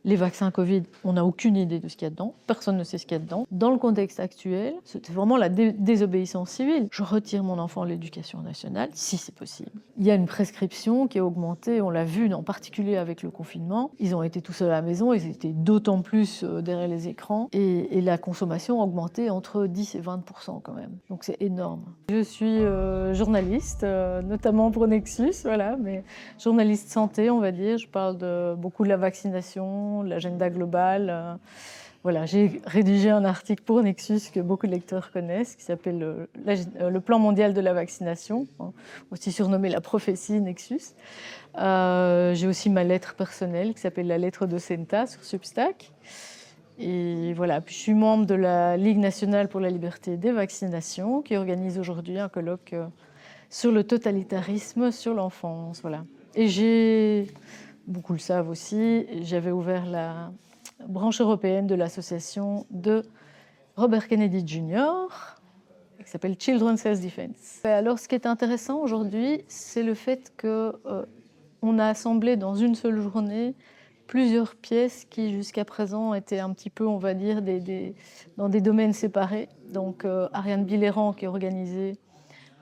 Les vaccins Covid, on n'a aucune idée de ce qu'il y a dedans. Personne ne sait ce qu'il y a dedans. Dans le contexte actuel, c'est vraiment la désobéissance civile. Je retire mon enfant de l'éducation nationale, si c'est possible. Il y a une prescription qui est augmentée, on l'a vu en particulier avec le confinement. Ils ont été tout seuls à la maison, ils étaient d'autant plus derrière les écrans. Et la consommation a augmenté entre 10 et 20% quand même. Donc c'est énorme. Je suis journaliste, notamment pour Nexus, voilà, mais journaliste santé, on va dire. Je parle beaucoup de la vaccination, de l'agenda global. Voilà, j'ai rédigé un article pour Nexus que beaucoup de lecteurs connaissent, qui s'appelle le plan mondial de la vaccination, hein, aussi surnommé la prophétie Nexus. J'ai aussi ma lettre personnelle qui s'appelle la lettre de Senta sur Substack. Et voilà, puis je suis membre de la Ligue nationale pour la liberté des vaccinations, qui organise aujourd'hui un colloque sur le totalitarisme sur l'enfance. Voilà. Et j'ai, beaucoup le savent aussi, j'avais ouvert la branche européenne de l'association de Robert Kennedy Jr., qui s'appelle Children's Health Defense. Alors, ce qui est intéressant aujourd'hui, c'est le fait qu'on a assemblé dans une seule journée plusieurs pièces qui, jusqu'à présent, étaient un petit peu, on va dire, dans des domaines séparés. Donc, Ariane Biléran, qui est organisée,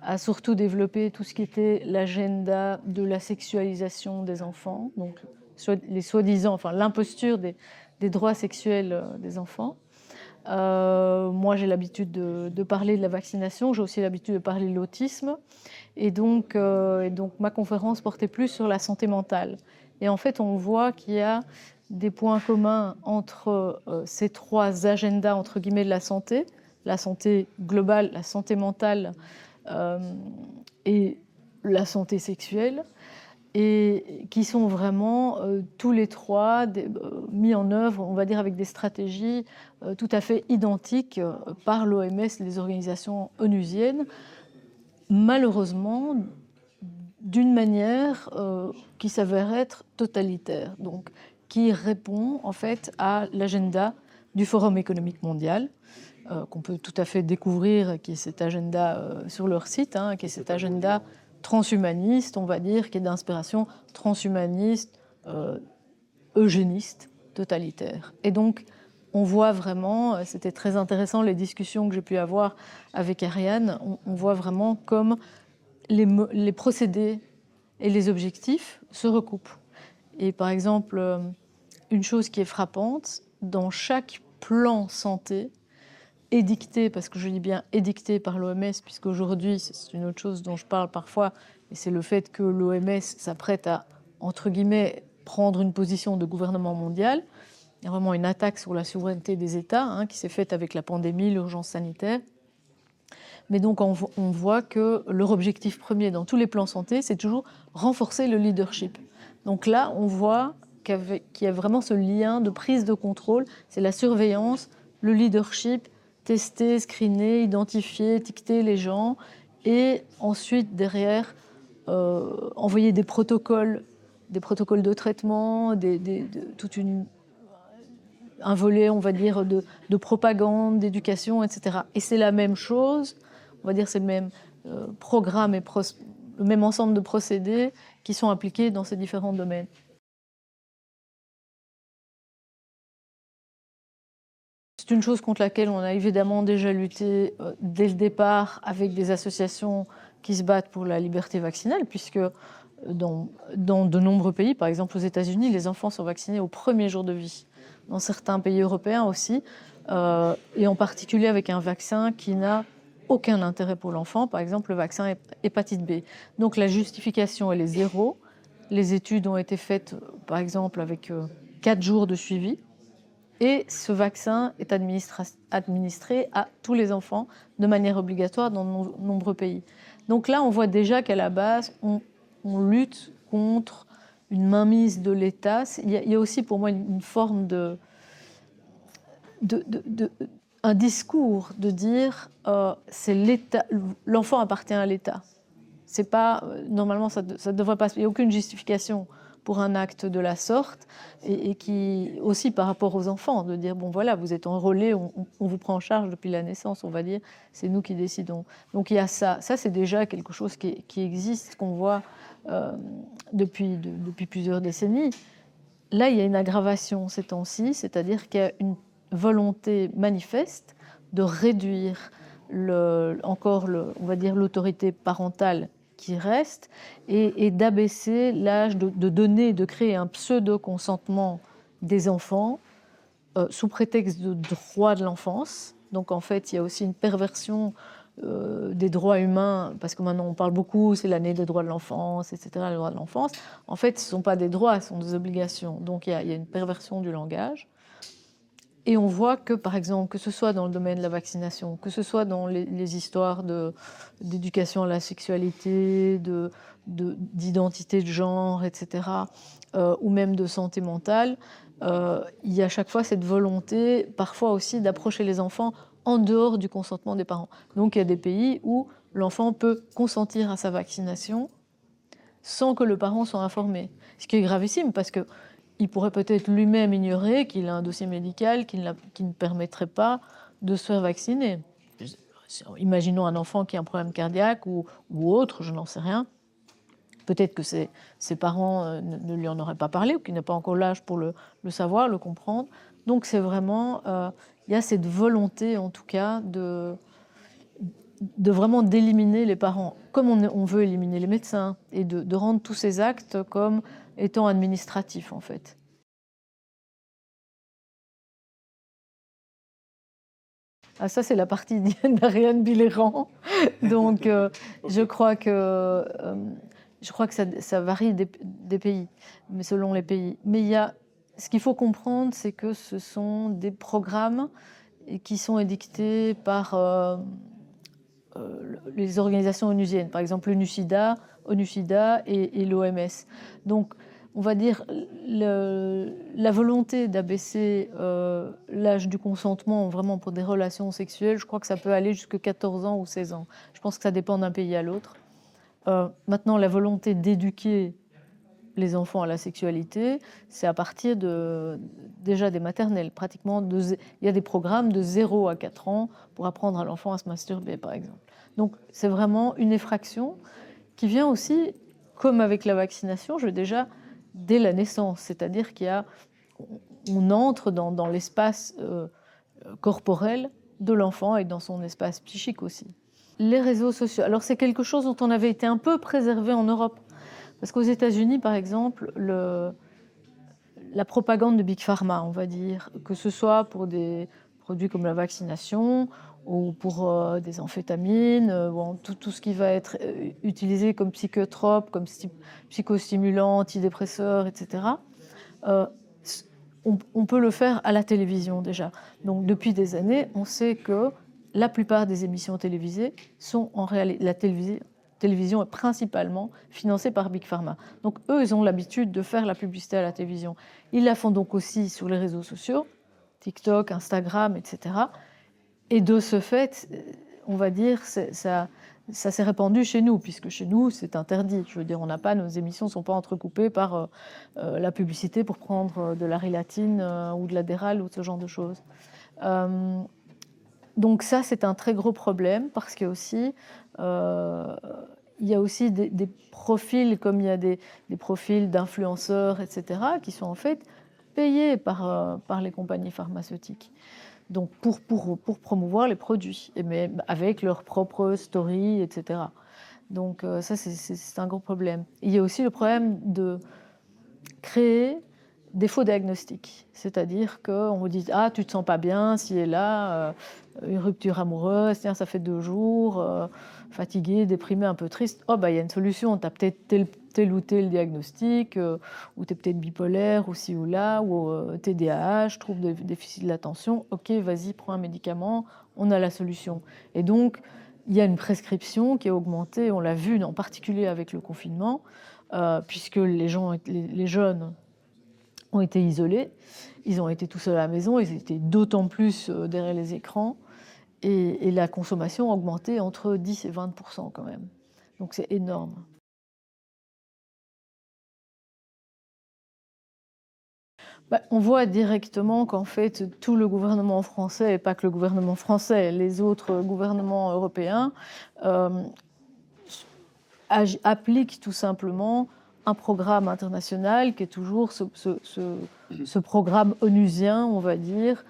a surtout développé tout ce qui était l'agenda de la sexualisation des enfants, donc les soi-disant, enfin l'imposture des droits sexuels des enfants. Moi, j'ai l'habitude de parler de la vaccination, j'ai aussi l'habitude de parler de l'autisme, et donc ma conférence portait plus sur la santé mentale. Et en fait, on voit qu'il y a des points communs entre ces trois agendas, entre guillemets, de la santé globale, la santé mentale, et la santé sexuelle, et qui sont vraiment tous les trois mis en œuvre, on va dire, avec des stratégies tout à fait identiques par l'OMS, les organisations onusiennes, malheureusement d'une manière qui s'avère être totalitaire, donc qui répond en fait à l'agenda du Forum économique mondial, qu'on peut tout à fait découvrir, qui est cet agenda sur leur site, qui est cet agenda transhumaniste, on va dire, qui est d'inspiration transhumaniste, eugéniste, totalitaire. Et donc, on voit vraiment, c'était très intéressant les discussions que j'ai pu avoir avec Ariane, on voit vraiment comme les procédés et les objectifs se recoupent. Et par exemple, une chose qui est frappante, dans chaque plan santé, édicté, parce que je dis bien édicté par l'OMS, puisqu'aujourd'hui, c'est une autre chose dont je parle parfois, et c'est le fait que l'OMS s'apprête à, entre guillemets, prendre une position de gouvernement mondial. Il y a vraiment une attaque sur la souveraineté des États qui s'est faite avec la pandémie, l'urgence sanitaire. Mais donc, on voit que leur objectif premier dans tous les plans santé, c'est toujours renforcer le leadership. Donc là, on voit qu'il y a vraiment ce lien de prise de contrôle, c'est la surveillance, le leadership, tester, screener, identifier, étiqueter les gens, et ensuite, derrière, envoyer des protocoles de traitement, un volet, on va dire, de propagande, d'éducation, etc. Et c'est la même chose, on va dire, c'est le même programme et le même ensemble de procédés qui sont appliqués dans ces différents domaines. C'est une chose contre laquelle on a évidemment déjà lutté dès le départ avec des associations qui se battent pour la liberté vaccinale, puisque dans de nombreux pays, par exemple aux États-Unis, les enfants sont vaccinés au premier jour de vie. Dans certains pays européens aussi, et en particulier avec un vaccin qui n'a aucun intérêt pour l'enfant, par exemple le vaccin hépatite B. Donc la justification, elle est zéro. Les études ont été faites, par exemple, avec 4 jours de suivi. Et ce vaccin est administré à tous les enfants de manière obligatoire dans de nombreux pays. Donc là, on voit déjà qu'à la base, on lutte contre une mainmise de l'État. Il y a aussi pour moi une forme un discours de dire c'est l'État, l'enfant appartient à l'État. C'est pas, normalement, ça ne devrait pas. Il n'y a aucune justification pour un acte de la sorte, et qui aussi par rapport aux enfants, de dire bon voilà, vous êtes enrôlés, on vous prend en charge depuis la naissance, on va dire, c'est nous qui décidons. Donc il y a ça c'est déjà quelque chose qui existe, qu'on voit depuis plusieurs décennies. Là, il y a une aggravation ces temps-ci, c'est-à-dire qu'il y a une volonté manifeste de réduire on va dire, l'autorité parentale qui reste et d'abaisser l'âge, de donner, de créer un pseudo-consentement des enfants sous prétexte de droit de l'enfance. Donc en fait, il y a aussi une perversion des droits humains, parce que maintenant on parle beaucoup, c'est l'année des droits de l'enfance, etc., les droits de l'enfance. En fait, ce ne sont pas des droits, ce sont des obligations. Donc il y a une perversion du langage. Et on voit que, par exemple, que ce soit dans le domaine de la vaccination, que ce soit dans les histoires d'éducation à la sexualité, d'identité de genre, etc., ou même de santé mentale, il y a à chaque fois cette volonté, parfois aussi, d'approcher les enfants en dehors du consentement des parents. Donc il y a des pays où l'enfant peut consentir à sa vaccination sans que le parent soit informé. Ce qui est gravissime, parce qu'il pourrait peut-être lui-même ignorer qu'il a un dossier médical qui ne permettrait pas de se faire vacciner. Imaginons un enfant qui a un problème cardiaque ou autre, je n'en sais rien. Peut-être que ses parents ne lui en auraient pas parlé ou qu'il n'a pas encore l'âge pour le savoir, le comprendre. Donc c'est vraiment, il y a cette volonté en tout cas de vraiment d'éliminer les parents, comme on veut éliminer les médecins, et de rendre tous ces actes comme étant administratifs en fait. Ah, ça, c'est la partie d'Ariane Biléran. Donc, je crois que ça varie des pays, mais selon les pays. Mais ce qu'il faut comprendre, c'est que ce sont des programmes qui sont édictés par les organisations onusiennes, par exemple l'ONU-SIDA et l'OMS. Donc, on va dire, la volonté d'abaisser l'âge du consentement vraiment pour des relations sexuelles, je crois que ça peut aller jusqu'à 14 ans ou 16 ans. Je pense que ça dépend d'un pays à l'autre. Maintenant, la volonté d'éduquer les enfants à la sexualité, c'est à partir déjà des maternelles. Pratiquement, il y a des programmes de 0 à 4 ans pour apprendre à l'enfant à se masturber, par exemple. Donc, c'est vraiment une effraction qui vient aussi, comme avec la vaccination, déjà dès la naissance, c'est-à-dire qu'on entre dans l'espace corporel de l'enfant et dans son espace psychique aussi. Les réseaux sociaux, alors c'est quelque chose dont on avait été un peu préservé en Europe, parce qu'aux États-Unis, par exemple, la propagande de Big Pharma, on va dire, que ce soit pour des produits comme la vaccination ou pour des amphétamines, bon, tout ce qui va être utilisé comme psychotrope, comme psychostimulant, antidépresseur, etc. On peut le faire à la télévision déjà. Donc depuis des années, on sait que la plupart des émissions télévisées sont en réalité... La télévision est principalement financée par Big Pharma. Donc eux, ils ont l'habitude de faire la publicité à la télévision. Ils la font donc aussi sur les réseaux sociaux, TikTok, Instagram, etc. Et de ce fait, on va dire, ça s'est répandu chez nous, puisque chez nous, c'est interdit. Je veux dire, nos émissions ne sont pas entrecoupées par la publicité pour prendre de la rilatine ou de l'adéral ou ce genre de choses. Donc ça, c'est un très gros problème, parce qu'il y a aussi des profils, comme il y a des profils d'influenceurs, etc., qui sont en fait payés par les compagnies pharmaceutiques. Donc pour promouvoir les produits, mais avec leur propre story, etc. Donc ça, c'est un gros problème. Il y a aussi le problème de créer des faux diagnostics. C'est-à-dire qu'on vous dit « Ah, tu te sens pas bien, si et là, une rupture amoureuse, tiens, ça fait 2 jours, fatigué, déprimé, un peu triste. Oh, bah, il y a une solution, tu as peut-être tel ou tel diagnostic, ou tu es peut-être bipolaire, ou ci ou là, ou TDAH, trouble de déficit de l'attention. Ok, vas-y, prends un médicament, on a la solution. » Et donc, il y a une prescription qui a augmenté, on l'a vu en particulier avec le confinement, puisque les jeunes ont été isolés, ils ont été tout seuls à la maison, ils étaient d'autant plus derrière les écrans, et la consommation a augmenté entre 10 et 20% quand même. Donc c'est énorme. On voit directement qu'en fait, tout le gouvernement français, et pas que le gouvernement français, les autres gouvernements européens, appliquent tout simplement un programme international qui est toujours ce programme onusien, on va dire,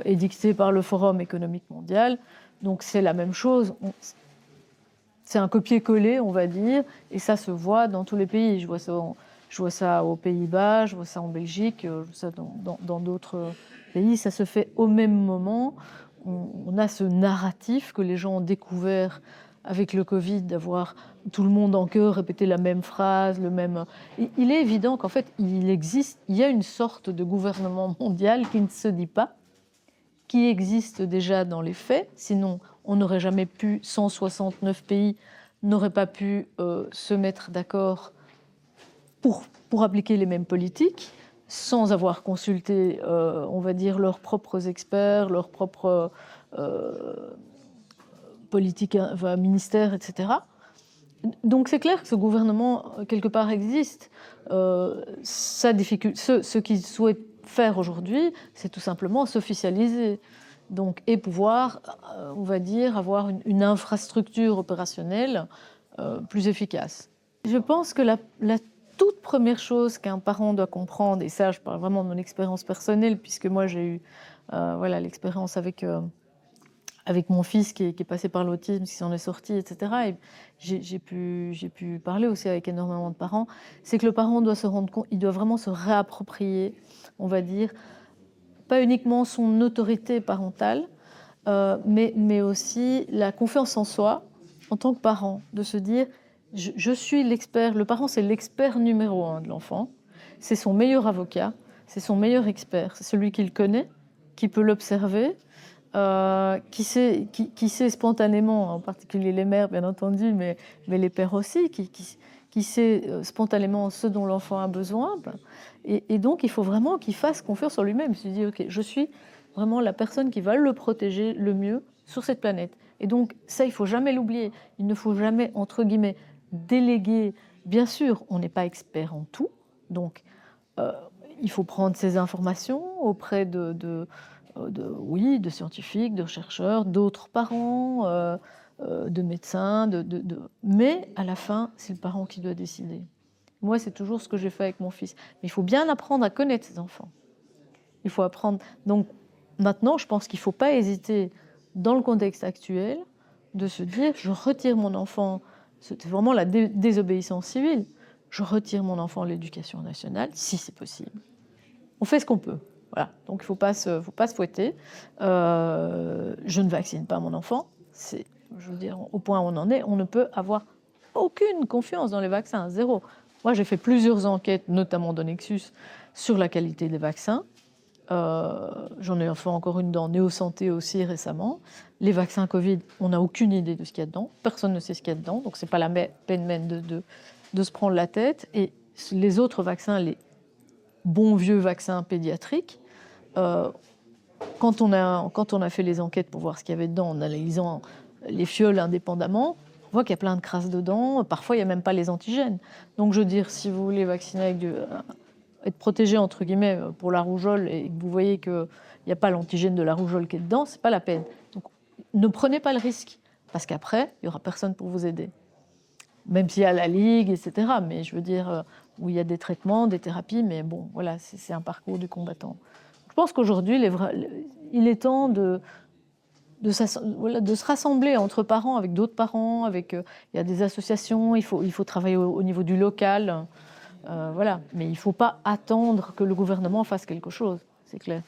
édicté par le Forum économique mondial. Donc c'est la même chose. C'est un copier-coller, on va dire, et ça se voit dans tous les pays. Je vois ça aux Pays-Bas, je vois ça en Belgique, je vois ça dans d'autres pays. Ça se fait au même moment. On a ce narratif que les gens ont découvert avec le Covid, d'avoir tout le monde en chœur répéter la même phrase, le même. Il est évident qu'en fait, il y a une sorte de gouvernement mondial qui ne se dit pas, qui existe déjà dans les faits, sinon on n'aurait jamais pu, 169 pays n'auraient pas pu se mettre d'accord pour appliquer les mêmes politiques, sans avoir consulté, on va dire, leurs propres experts, leurs propres politiques, enfin, ministères, etc. Donc c'est clair que ce gouvernement, quelque part, existe. Ce qu'il souhaite faire aujourd'hui, c'est tout simplement s'officialiser. Donc, et pouvoir, on va dire, avoir une infrastructure opérationnelle plus efficace. Je pense que la toute première chose qu'un parent doit comprendre, et ça je parle vraiment de mon expérience personnelle, puisque moi j'ai eu l'expérience avec mon fils qui est passé par l'autisme, qui s'en est sorti, etc. Et j'ai pu parler aussi avec énormément de parents, c'est que le parent doit se rendre compte, il doit vraiment se réapproprier, on va dire, pas uniquement son autorité parentale, mais aussi la confiance en soi en tant que parent, de se dire je suis l'expert, le parent c'est l'expert numéro 1 de l'enfant, c'est son meilleur avocat, c'est son meilleur expert, c'est celui qui le connaît, qui peut l'observer, qui sait spontanément, en particulier les mères bien entendu, mais les pères aussi, qui sait spontanément ce dont l'enfant a besoin. Et donc il faut vraiment qu'il fasse confiance en lui-même, se dire ok, je suis vraiment la personne qui va le protéger le mieux sur cette planète. Et donc ça, il ne faut jamais l'oublier. Il ne faut jamais, entre guillemets, déléguer. Bien sûr, on n'est pas expert en tout, donc il faut prendre ces informations auprès de scientifiques, de chercheurs, d'autres parents, de médecins, mais à la fin, c'est le parent qui doit décider. Moi, c'est toujours ce que j'ai fait avec mon fils. Mais il faut bien apprendre à connaître ses enfants. Il faut apprendre. Donc maintenant, je pense qu'il ne faut pas hésiter, dans le contexte actuel, de se dire je retire mon enfant. C'est vraiment la désobéissance civile. Je retire mon enfant de l'éducation nationale, si c'est possible. On fait ce qu'on peut. Voilà. Donc il ne faut pas se fouetter. Je ne vaccine pas mon enfant. Je veux dire, au point où on en est, on ne peut avoir aucune confiance dans les vaccins, zéro. Moi, j'ai fait plusieurs enquêtes, notamment de Nexus, sur la qualité des vaccins. J'en ai fait encore une dans Néo-Santé aussi récemment. Les vaccins Covid, on n'a aucune idée de ce qu'il y a dedans. Personne ne sait ce qu'il y a dedans, donc ce n'est pas la peine même de se prendre la tête. Et les autres vaccins, les bons vieux vaccins pédiatriques, quand on a fait les enquêtes pour voir ce qu'il y avait dedans, en analysant les fioles indépendamment, on voit qu'il y a plein de crasses dedans. Parfois, il n'y a même pas les antigènes. Donc, je veux dire, si vous voulez vacciner avec être protégé, entre guillemets, pour la rougeole, et que vous voyez qu'il n'y a pas l'antigène de la rougeole qui est dedans, ce n'est pas la peine. Donc, ne prenez pas le risque, parce qu'après, il n'y aura personne pour vous aider. Même s'il y a la Ligue, etc. Mais je veux dire, où il y a des traitements, des thérapies, mais bon, voilà, c'est un parcours du combattant. Je pense qu'aujourd'hui, il est temps de se rassembler entre parents, avec d'autres parents, il y a des associations, il faut travailler au niveau du local, voilà. Mais il ne faut pas attendre que le gouvernement fasse quelque chose, c'est clair.